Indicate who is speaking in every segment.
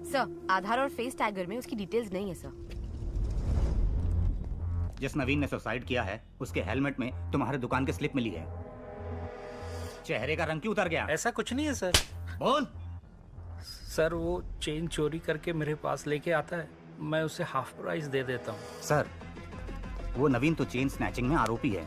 Speaker 1: Sir, आधार और face tagger में उसकी डिटेल्स नहीं है सर।
Speaker 2: जिस नवीन ने सुसाइड किया है उसके हेलमेट में तुम्हारे दुकान की स्लिप मिली है। चेहरे का रंग क्यों उतर गया?
Speaker 3: ऐसा कुछ नहीं है सर।
Speaker 2: बोल।
Speaker 3: सर वो चेन चोरी करके मेरे पास लेके आता है, मैं उसे हाफ प्राइस दे देता हूँ।
Speaker 2: सर वो नवीन तो चेन स्नैचिंग में आरोपी है।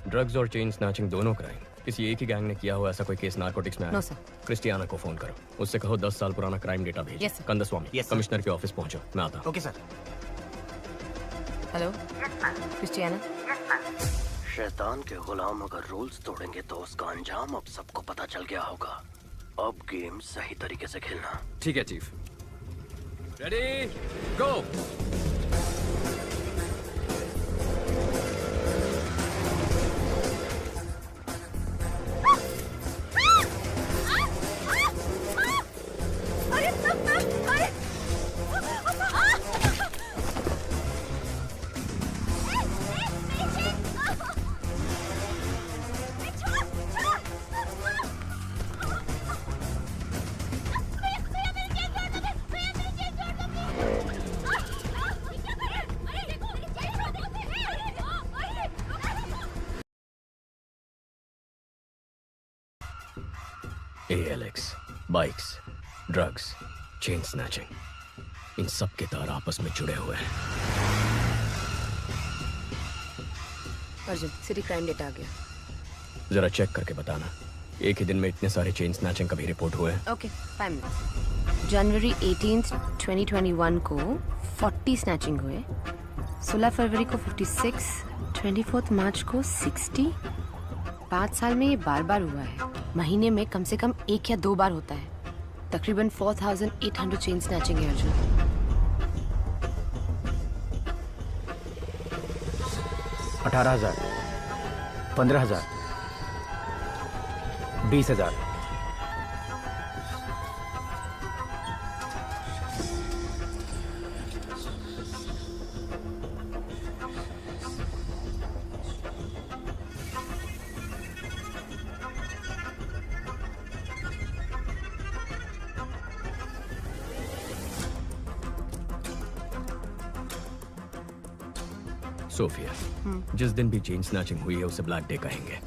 Speaker 4: ड्रग्स और चेन स्नैचिंग दोनों क्राइम किसी एक ही गैंग ने किया हुआ ऐसा कोई केस नारकोटिक्स में आया?
Speaker 1: No sir.
Speaker 4: क्रिस्टियाना को फोन करो, उससे कहो 10 साल पुराना क्राइम डेटा भेज।
Speaker 1: Yes, sir.
Speaker 4: Kandaswamy,
Speaker 2: Yes, sir.
Speaker 4: Commissioner के ऑफिस पहुंचो, मैं आता हूं।
Speaker 2: Okay sir.
Speaker 1: Hello Christiana.
Speaker 5: शैतान के गुलाम अगर रूल्स तोड़ेंगे तो उसका अंजाम अब सबको पता चल गया होगा। अब गेम सही तरीके से खेलना।
Speaker 4: ठीक है chief. Ready go. ALX, bikes, drugs, chain snatching, इन सब के तार आपस में जुड़े हुए हैं।
Speaker 1: अर्जुन, सिटी क्राइम डेटा आ गया।
Speaker 4: जरा चेक करके बताना, एक ही दिन में इतने सारे चेन स्नैचिंग कभी रिपोर्ट हुए हैं?
Speaker 1: Okay, 5 minutes. जनवरी 18, 2021 को 40 स्नैचिंग हुए, 16 फरवरी को 56, 24 मार्च को 60। 5 साल में ये बार बार हुआ है। महीने में कम से कम 1 या 2 बार होता है। तकरीबन 4800 चेन स्नैचिंग है अर्जुन।
Speaker 2: 18,000, 15,000, 20,000।
Speaker 4: सोफिया, जिस दिन भी चेन स्नैचिंग हुई है उसे ब्लैक डे कहेंगे।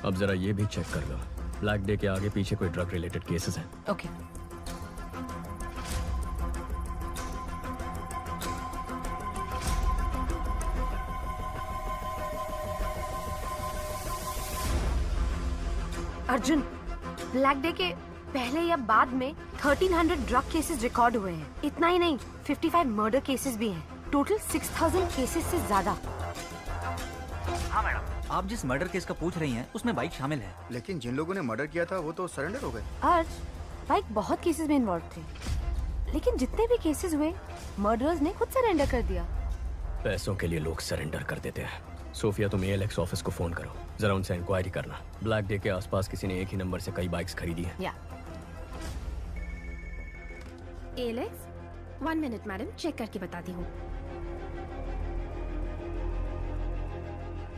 Speaker 4: अब जरा ये भी चेक कर लो, ब्लैक डे के आगे पीछे कोई ड्रग रिलेटेड केसेस हैं?
Speaker 1: ओके। अर्जुन, ब्लैक डे के पहले या बाद में 1300 ड्रग केसेस रिकॉर्ड हुए हैं। इतना ही नहीं, 55 मर्डर केसेस भी हैं। टोटल 6000 केसेस से ज्यादा।
Speaker 6: हाँ मैडम, आप जिस मर्डर केस का पूछ रही हैं उसमें बाइक शामिल है।
Speaker 7: लेकिन जिन लोगों ने मर्डर किया था वो तो सरेंडर हो गए।
Speaker 1: अर्ज, बाइक बहुत केसेस में इन्वॉल्व थे, लेकिन जितने भी केसेस हुए मर्डरर्स ने खुद सरेंडर कर दिया।
Speaker 4: पैसों के लिए लोग सरेंडर कर देते हैं। सोफिया, तुम ALX ऑफिस को फोन करो, जरा उनसे इंक्वायरी करना। ब्लैक डे के आसपास किसी ने एक ही नंबर से कई बाइक्स खरीदी हैं।
Speaker 1: या
Speaker 8: ALX, 1 मिनट मैडम, चेक करके बताती हूँ।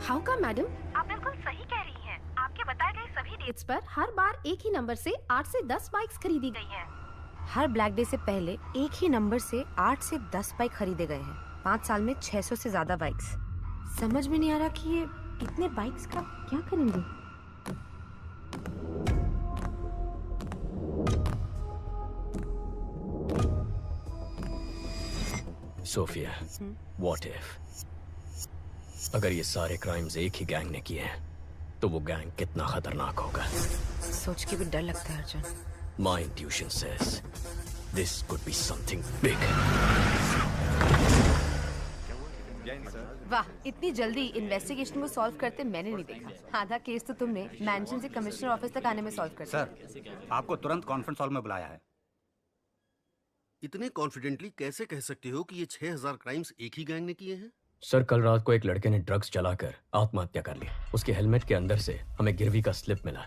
Speaker 8: हाउ का मैडम? आप बिल्कुल सही कह रही हैं। आपके बताए गए सभी डेट्स पर हर बार एक ही नंबर से 8 से 10 बाइक्स खरीदी गई हैं।
Speaker 1: हर ब्लैक डे से पहले एक ही नंबर से 8 से 10 बाइक खरीदे गए हैं। 5 साल में 600 से ज्यादा बाइक्स। समझ में नहीं आ रहा कि ये इतने बाइक्स का क्या करेंगे।
Speaker 4: सोफिया, व्हाट इफ अगर ये सारे क्राइम्स एक ही गैंग ने किए हैं तो वो गैंग कितना खतरनाक होगा।
Speaker 1: सोच के भी डर लगता है Arjun.
Speaker 4: My intuition says this could be something big.
Speaker 1: वाह, इतनी जल्दी इन्वेस्टिगेशन को सॉल्व करते मैंने नहीं देखा। आधा केस तो तुमने मैंशन से कमिश्नर ऑफिस तक आने में सॉल्व कर दिया।
Speaker 2: सर, आपको तुरंत कॉन्फ्रेंस हॉल में बुलाया है।
Speaker 9: इतने कॉन्फिडेंटली कैसे कह सकते हो कि ये 6000 क्राइम्स एक ही गैंग ने किए हैं?
Speaker 4: सर, कल रात को एक लड़के ने ड्रग्स चलाकर आत्महत्या कर ली। उसके हेलमेट के अंदर से हमें गिरवी का स्लिप मिला।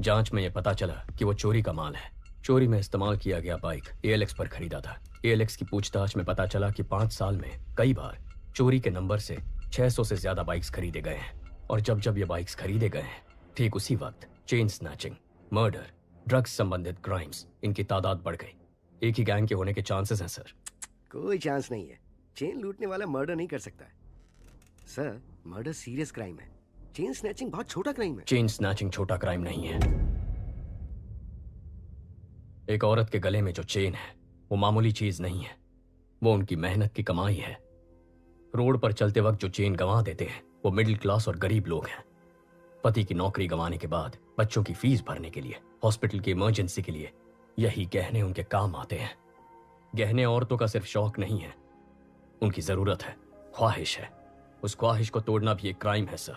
Speaker 4: जांच में यह पता चला कि वो चोरी का माल है। चोरी में इस्तेमाल किया गया बाइक ALX पर खरीदा था। ALX की पूछताछ में पता चला कि 5 साल में कई बार चोरी के नंबर से 600 से ज्यादा बाइक्स खरीदे गए हैं। और जब जब ये बाइक्स खरीदे गए हैं, ठीक उसी वक्त चेन स्नैचिंग, मर्डर, ड्रग्स संबंधित क्राइम्स, इनकी तादाद बढ़ गई। एक ही गैंग के होने के चांसेस हैं सर।
Speaker 10: कोई चांस नहीं है। चेन लूटने वाला मर्डर नहीं कर सकता है सर। मर्डर सीरियस क्राइम है, चेन स्नैचिंग बहुत छोटा क्राइम है।
Speaker 4: चेन स्नैचिंग छोटा क्राइम नहीं है। एक औरत के गले में जो चेन है वो मामूली चीज नहीं है, वो उनकी मेहनत की कमाई है। रोड पर चलते वक्त जो चेन गंवा देते हैं वो मिडिल क्लास और गरीब लोग हैं। पति की नौकरी गंवाने के बाद बच्चों की फीस भरने के लिए, हॉस्पिटल की इमरजेंसी के लिए यही गहने उनके काम आते हैं। गहने औरतों का सिर्फ शौक नहीं है, उनकी जरूरत है, ख्वाहिश है। उस ख्वाहिश को तोड़ना भी एक क्राइम है सर।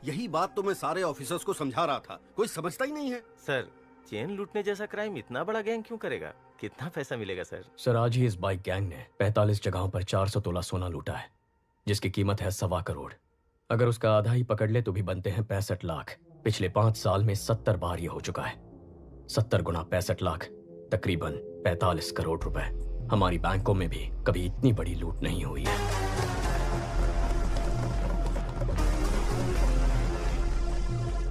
Speaker 9: यही बात तो मैं सारे ऑफिसर्स को समझा रहा था, कोई समझता ही नहीं है।
Speaker 11: सर, चेन लूटने जैसा क्राइम इतना बड़ा गैंग क्यों करेगा? कितना पैसा मिलेगा सर?
Speaker 4: सर, आज ही इस बाइक गैंग ने 45 जगहों पर 400 तोला सोना लूटा है, जिसकी कीमत है 1.25 करोड़। अगर उसका आधा ही पकड़ ले तो भी बनते हैं 65 लाख। पिछले 5 साल में 70 बार यह हो चुका है। 70 गुना 65 लाख, तकरीबन 45 करोड़ रुपए। हमारी बैंकों में भी कभी इतनी बड़ी लूट नहीं हुई है।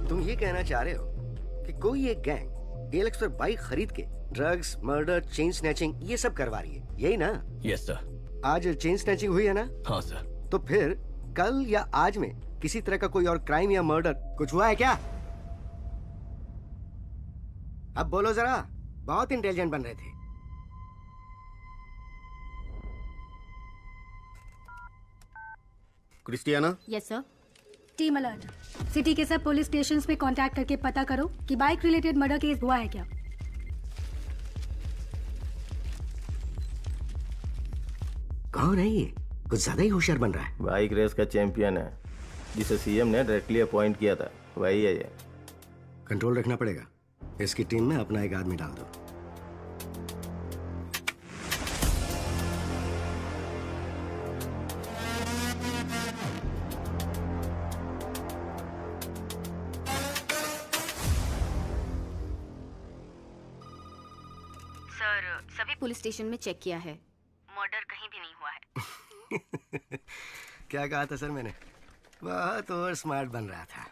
Speaker 10: तुम ये कहना चाह रहे हो कि कोई एक गैंग ALX पर बाइक खरीद के ड्रग्स, मर्डर, चेन स्नैचिंग ये सब करवा रही है, यही ना?
Speaker 4: Yes sir.
Speaker 10: आज चेन स्नैचिंग हुई है ना?
Speaker 4: हाँ सर।
Speaker 10: तो फिर कल या आज में किसी तरह का कोई और क्राइम या मर्डर कुछ हुआ है क्या? अब बोलो जरा, बहुत इंटेलिजेंट बन रहे थे।
Speaker 9: Christiana?
Speaker 12: Yes sir. Team alert, city के सब पुलिस स्टेशंस में कांटेक्ट करके पता करो कि बाइक रिलेटेड मर्डर केस हुआ है क्या।
Speaker 10: कौन है ये? कुछ ज्यादा ही होशियार बन रहा है।
Speaker 11: बाइक रेस का चैंपियन है, जिसे सीएम ने डायरेक्टली अपॉइंट किया था, वही है ये।
Speaker 10: कंट्रोल रखना पड़ेगा। इसकी टीम में अपना एक आदमी डाल दो।
Speaker 13: सर, सभी पुलिस स्टेशन में चेक किया है, मर्डर कहीं भी नहीं हुआ है।
Speaker 10: क्या कहा था सर मैंने? बहुत और स्मार्ट बन रहा था।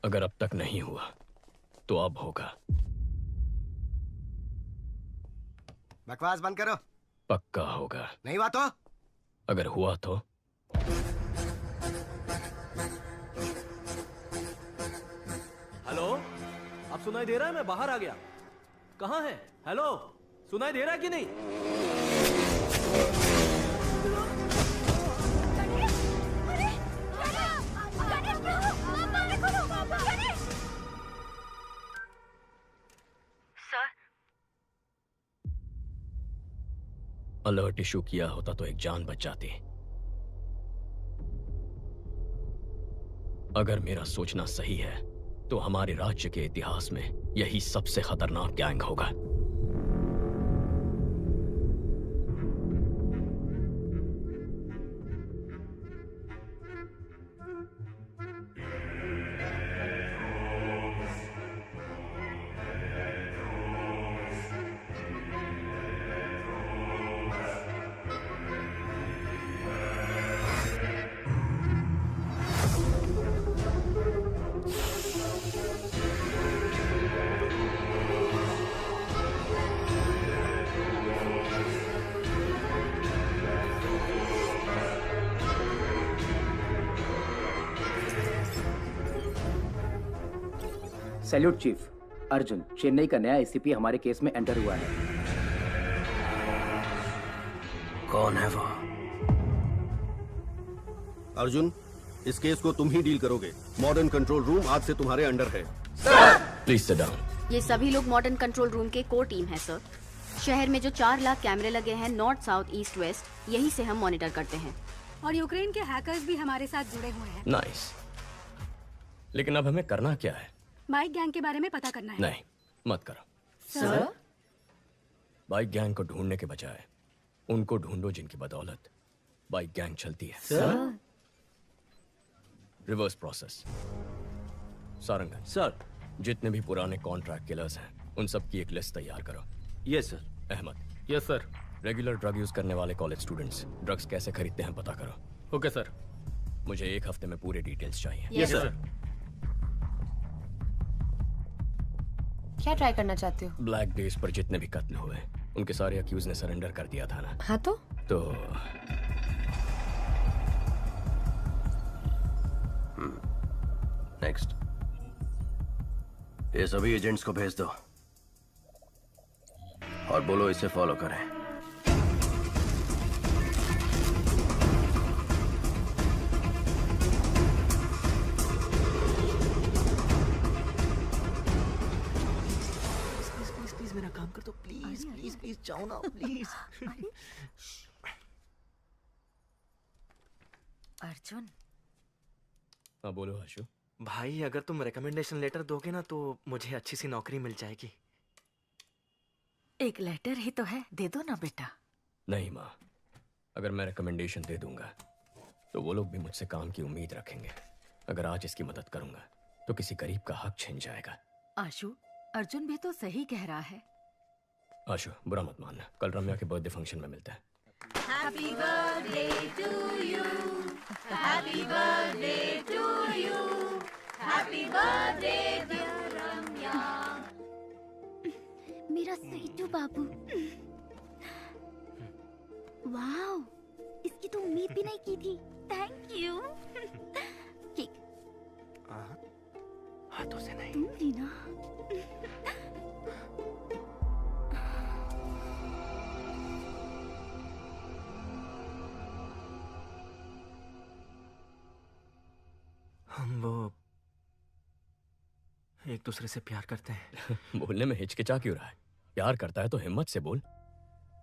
Speaker 4: अगर अब तक नहीं हुआ तो अब होगा।
Speaker 10: बकवास बंद करो।
Speaker 4: पक्का होगा।
Speaker 10: नहीं हुआ तो?
Speaker 4: अगर हुआ तो?
Speaker 14: हेलो, आप सुनाई दे रहा है? मैं बाहर आ गया। कहाँ है? हेलो, सुनाई दे रहा है कि नहीं?
Speaker 4: अलर्ट इशू किया होता तो एक जान बच जाती। अगर मेरा सोचना सही है तो हमारे राज्य के इतिहास में यही सबसे खतरनाक गैंग होगा।
Speaker 15: Salute chief. अर्जुन, चेन्नई का नया एसीपी हमारे केस में एंटर हुआ है।
Speaker 10: कौन है वो?
Speaker 9: अर्जुन, इस केस को तुम ही डील करोगे। मॉडर्न कंट्रोल रूम आज से तुम्हारे अंडर है।
Speaker 4: Please sit down.
Speaker 13: ये सभी लोग मॉडर्न कंट्रोल रूम के कोर टीम है सर। शहर में जो 4 लाख कैमरे लगे हैं नॉर्थ, साउथ, ईस्ट, वेस्ट, यही से हम मॉनिटर करते हैं।
Speaker 12: और यूक्रेन के हैकर्स भी हमारे साथ जुड़े हुए हैं।
Speaker 4: नाइस। लेकिन अब हमें करना क्या है?
Speaker 12: बाइक गैंग के बारे में पता करना है।
Speaker 4: नहीं, मत करो
Speaker 12: सर।
Speaker 4: बाइक गैंग को ढूंढने के बजाय उनको ढूंढो जिनकी बदौलत बाइक गैंग चलती है।
Speaker 14: Sir.
Speaker 4: Reverse process. Sarangan
Speaker 14: sir,
Speaker 4: जितने भी पुराने कॉन्ट्रैक्ट किलर्स हैं उन सब की एक लिस्ट तैयार करो।
Speaker 14: Yes sir.
Speaker 4: Ahmed.
Speaker 3: Yes sir.
Speaker 4: Regular drug use करने वाले कॉलेज स्टूडेंट्स ड्रग्स कैसे खरीदते हैं पता करो।
Speaker 3: Okay sir.
Speaker 4: मुझे 1 हफ्ते में पूरे डिटेल्स चाहिए।
Speaker 3: Yes sir.
Speaker 1: क्या ट्राई करना चाहते हो?
Speaker 4: ब्लैक डेज पर जितने भी कत्ल हुए उनके सारे अक्यूज ने सरेंडर कर दिया था ना।
Speaker 1: हाँ तो
Speaker 5: नेक्स्ट, ये सभी एजेंट्स को भेज दो और बोलो इसे फॉलो करें।
Speaker 6: प्लीज मेरा काम कर दो, प्लीज प्लीज प्लीज, जाओ ना प्लीज।
Speaker 16: अर्जुन।
Speaker 4: हाँ बोलो आशु।
Speaker 6: भाई अगर तुम रिकमेंडेशन लेटर दोगे ना तो मुझे अच्छी सी नौकरी मिल जाएगी।
Speaker 16: एक लेटर ही तो है, दे दो ना बेटा।
Speaker 4: नहीं माँ, अगर मैं रिकमेंडेशन दे दूंगा तो वो लोग भी मुझसे काम की उम्मीद रखेंगे। अगर आज इसकी मदद करूंगा तो किसी गरीब का हक छिन जाएगा।
Speaker 16: आशु, अर्जुन भी तो सही कह रहा है।
Speaker 4: आशु बुरा मत मानना, कल रम्या के बर्थडे फंक्शन में मिलता है।
Speaker 17: Happy birthday to you. Happy birthday to you. Happy birthday dear Ramya.
Speaker 18: मेरा सईटू बाबू। वाओ, इसकी तो उम्मीद भी नहीं की थी। Thank you. केक।
Speaker 6: हाथों से नहीं।
Speaker 18: तुम भी ना।
Speaker 6: हम वो एक दूसरे से प्यार करते हैं।
Speaker 4: बोलने में हिचकिचा क्यों रहा है? प्यार करता है तो हिम्मत से बोल।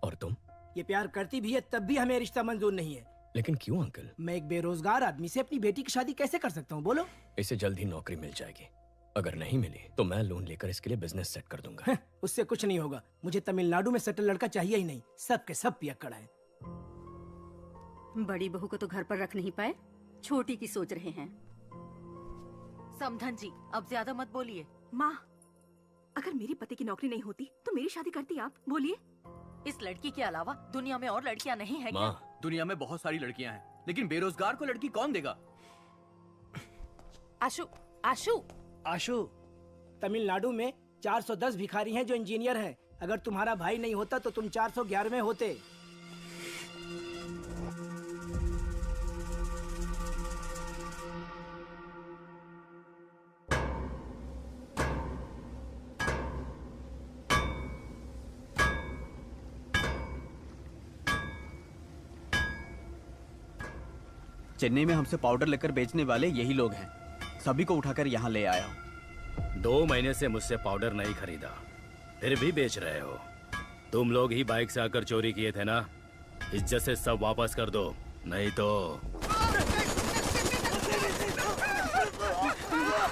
Speaker 4: और तुम?
Speaker 19: ये प्यार करती भी है तब भी हमें रिश्ता मंजूर नहीं है।
Speaker 4: लेकिन क्यों अंकल?
Speaker 19: मैं एक बेरोजगार आदमी से अपनी बेटी की शादी कैसे कर सकता हूँ बोलो?
Speaker 4: इसे जल्द ही नौकरी मिल जाएगी। अगर नहीं मिली तो मैं लोन लेकर इसके लिए बिजनेस सेट कर दूंगा।
Speaker 19: उससे कुछ नहीं होगा। मुझे तमिलनाडु में सेटल लड़का चाहिए ही नहीं। सब के सब पियक्कड़ हैं।
Speaker 16: बड़ी बहू को तो घर पर रख नहीं पाए, छोटी की सोच रहे हैं। समधन जी, अब ज्यादा मत बोलिए।
Speaker 8: माँ, अगर मेरे पति की नौकरी नहीं होती तो मेरी शादी करती आप? बोलिए।
Speaker 16: इस लड़की के अलावा दुनिया में और लड़कियां नहीं है क्या?
Speaker 14: दुनिया में बहुत सारी लड़कियां हैं, लेकिन बेरोजगार को लड़की कौन देगा?
Speaker 1: आशु, आशु,
Speaker 19: आशु, तमिलनाडु में 410 भिखारी हैं जो इंजीनियर हैं। अगर तुम्हारा भाई नहीं होता तो तुम 411वें होते।
Speaker 20: चेन्नई में हमसे पाउडर लेकर बेचने वाले यही लोग हैं। सभी को उठाकर यहाँ ले आया हूँ।
Speaker 21: 2 महीने से मुझसे पाउडर नहीं खरीदा, फिर भी बेच रहे हो। तुम लोग ही बाइक से आकर चोरी किए थे ना? इज्जत से सब वापस कर दो, नहीं तो।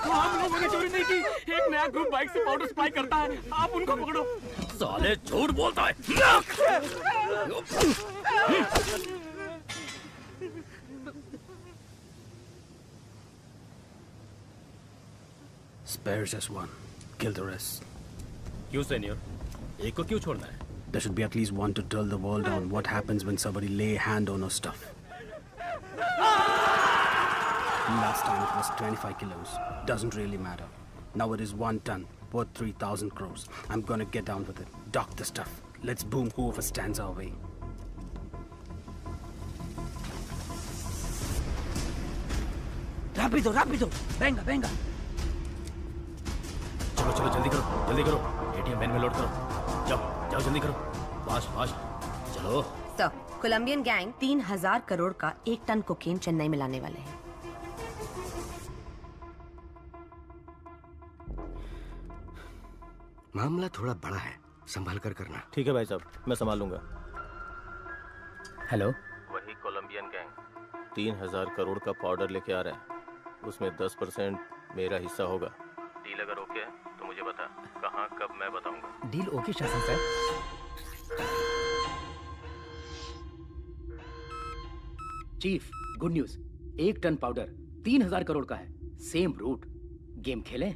Speaker 17: हम लोगों ने चोरी नहीं की। एक नया ग्रुप बाइक से पाउडर सप्लाई करता है, आप उनको पकड़ो।
Speaker 21: साले झूठ बोलता है।
Speaker 22: Spare just one. Kill the rest.
Speaker 21: क्यों सीनियर? एक को क्यों छोड़ना है?
Speaker 22: There should be at least one to tell the world on what happens when somebody lay hand on our stuff. Last time it was 25 kilos. Doesn't really matter. Now it is 1 ton, worth 3,000 crores. I'm gonna get down with it. Dock the stuff. Let's boom whoever stands our way.
Speaker 19: Rapido, rapido. Venga, venga.
Speaker 21: चलो चलो जल्दी करो, जल्दी करो। ATM van में load करो। जाओ जाओ जल्दी करो, फास्ट फास्ट चलो।
Speaker 1: तो कोलंबियन गैंग 3000 करोड़ का 1 टन कोकेन चेन्नई में लाने वाले हैं।
Speaker 10: मामला थोड़ा बड़ा है, संभाल कर करना।
Speaker 11: ठीक है भाई साहब, मैं संभाल लूंगा।
Speaker 15: हेलो,
Speaker 11: वही कोलंबियन गैंग 3000 करोड़ का पाउडर लेके आ रहा है। उसमें 10% मेरा हिस्सा होगा। डील अगर ओके है तो मुझे बता, कहाँ कब मैं बताऊंगा।
Speaker 15: Deal okay Shasan sir. Chief, good news. 1 ton powder 3000 crore का है। Same root. गेम खेलें?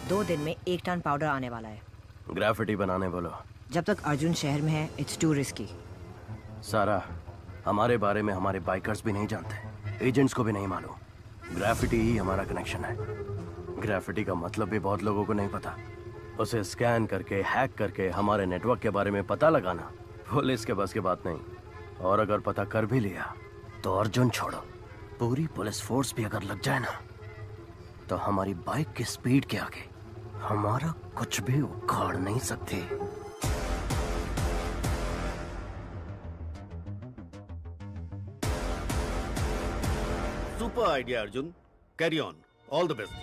Speaker 2: 2 दिन में 1 टन पाउडर आने वाला है।
Speaker 5: ग्राफिटी बनाने बोलो।
Speaker 2: जब तक अर्जुन शहर में है, इट्स टू रिस्की।
Speaker 5: सारा, हमारे बारे में हमारे बाइकर्स भी नहीं जानते, एजेंट्स को भी नहीं मालूम। ग्राफिटी ही हमारा कनेक्शन है। ग्राफिटी का मतलब भी बहुत लोगों को नहीं पता। उसे स्कैन करके, हैक करके हमारे नेटवर्क के बारे में पता लगाना पुलिस के बस की बात नहीं। और अगर पता कर भी लिया तो अर्जुन छोड़ो, पूरी पुलिस फोर्स भी अगर लग जाए ना, तो हमारी बाइक की स्पीड के आगे हमारा कुछ भी उखाड़ नहीं सकते।
Speaker 9: Super idea Arjun, carry on, all the best.